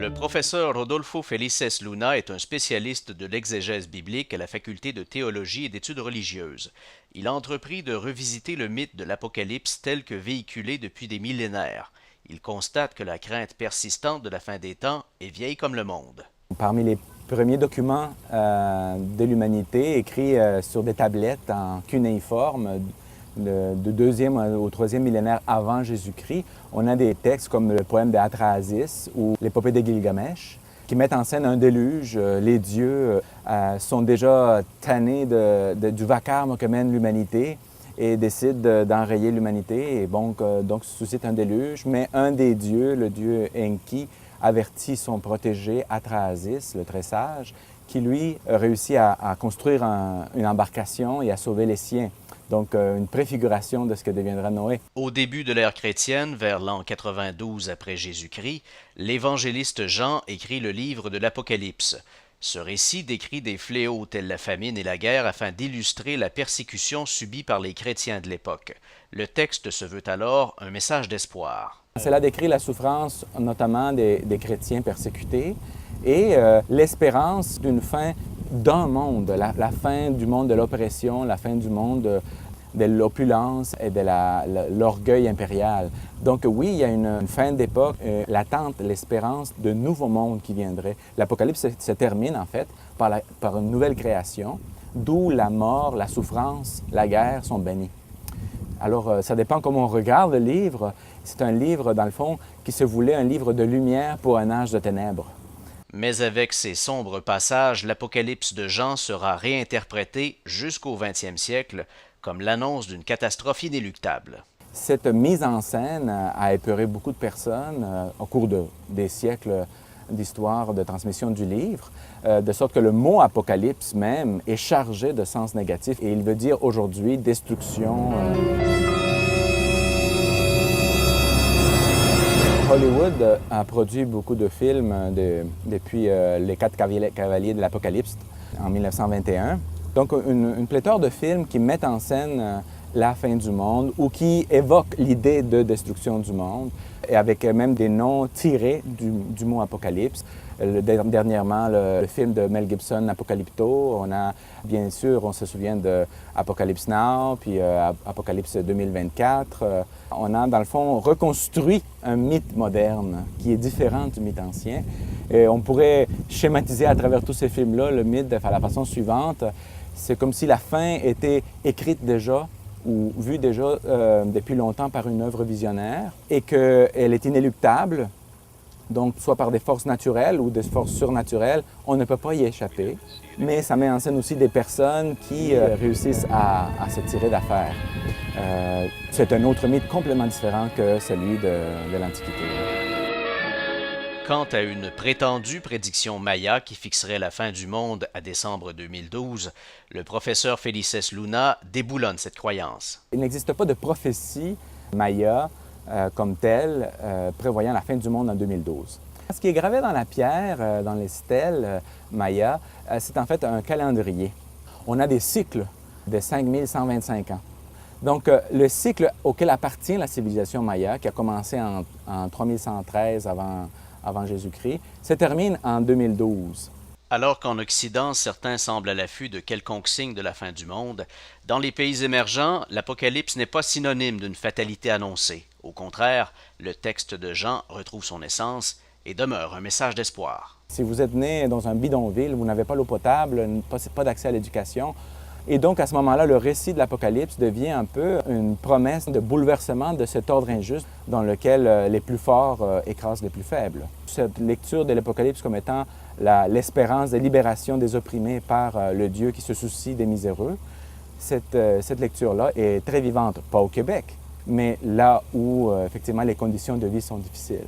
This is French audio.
Le professeur Rodolfo Felices Luna est un spécialiste de l'exégèse biblique à la faculté de théologie et d'études religieuses. Il a entrepris de revisiter le mythe de l'Apocalypse tel que véhiculé depuis des millénaires. Il constate que la crainte persistante de la fin des temps est vieille comme le monde. Parmi les premiers documents de l'humanité écrits sur des tablettes en cunéiforme, du 2e au 3e millénaire avant Jésus-Christ, on a des textes comme le poème de Atrahasis ou l'épopée de Gilgamesh qui mettent en scène un déluge. Les dieux sont déjà tannés du vacarme que mène l'humanité et décident d'enrayer l'humanité et donc suscite un déluge. Mais un des dieux, le dieu Enki, avertit son protégé Atrahasis, le très sage, qui lui réussit à construire une embarcation et à sauver les siens. Donc, une préfiguration de ce que deviendra Noé. Au début de l'ère chrétienne, vers l'an 92 après Jésus-Christ, l'évangéliste Jean écrit le livre de l'Apocalypse. Ce récit décrit des fléaux tels la famine et la guerre afin d'illustrer la persécution subie par les chrétiens de l'époque. Le texte se veut alors un message d'espoir. Cela décrit la souffrance notamment des chrétiens persécutés et l'espérance d'une fin d'un monde, la fin du monde de l'oppression, la fin du monde de l'opulence et de l'orgueil impérial. Donc oui, il y a une fin d'époque, l'attente, l'espérance de nouveaux mondes qui viendraient. L'Apocalypse se termine en fait par une nouvelle création, d'où la mort, la souffrance, la guerre sont bannis. Alors, ça dépend comment on regarde le livre. C'est un livre, dans le fond, qui se voulait un livre de lumière pour un âge de ténèbres. Mais avec ces sombres passages, l'Apocalypse de Jean sera réinterprété jusqu'au 20e siècle comme l'annonce d'une catastrophe inéluctable. Cette mise en scène a épeuré beaucoup de personnes au cours des siècles d'histoire de transmission du livre, de sorte que le mot apocalypse même est chargé de sens négatif et il veut dire aujourd'hui destruction. Hollywood a produit beaucoup de films depuis Les Quatre Cavaliers de l'Apocalypse en 1921. Donc une pléthore de films qui mettent en scène la fin du monde ou qui évoquent l'idée de destruction du monde, et avec même des noms tirés du mot apocalypse. Dernièrement, le film de Mel Gibson, Apocalypto. On a, bien sûr, on se souvient de Apocalypse Now, puis Apocalypse 2024. On a, dans le fond, reconstruit un mythe moderne qui est différent du mythe ancien. Et on pourrait schématiser à travers tous ces films-là le mythe de la façon suivante. C'est comme si la fin était écrite déjà ou vue déjà depuis longtemps par une œuvre visionnaire et qu'elle est inéluctable, donc soit par des forces naturelles ou des forces surnaturelles, on ne peut pas y échapper. Mais ça met en scène aussi des personnes qui réussissent à se tirer d'affaire. C'est un autre mythe complètement différent que celui de l'Antiquité. Quant à une prétendue prédiction Maya qui fixerait la fin du monde à décembre 2012, le professeur Felices Luna déboulonne cette croyance. Il n'existe pas de prophétie Maya comme telle prévoyant la fin du monde en 2012. Ce qui est gravé dans la pierre, dans les stèles Maya, c'est en fait un calendrier. On a des cycles de 5125 ans. Donc, le cycle auquel appartient la civilisation Maya, qui a commencé en 3113 avant Jésus-Christ, se termine en 2012. Alors qu'en Occident, certains semblent à l'affût de quelconque signe de la fin du monde, dans les pays émergents, l'Apocalypse n'est pas synonyme d'une fatalité annoncée. Au contraire, le texte de Jean retrouve son essence et demeure un message d'espoir. Si vous êtes né dans un bidonville, vous n'avez pas l'eau potable, pas d'accès à l'éducation, et donc à ce moment-là, le récit de l'Apocalypse devient un peu une promesse de bouleversement de cet ordre injuste dans lequel les plus forts écrasent les plus faibles. Cette lecture de l'Apocalypse comme étant l'espérance de libération des opprimés par le Dieu qui se soucie des miséreux, cette lecture-là est très vivante, pas au Québec, mais là où effectivement les conditions de vie sont difficiles.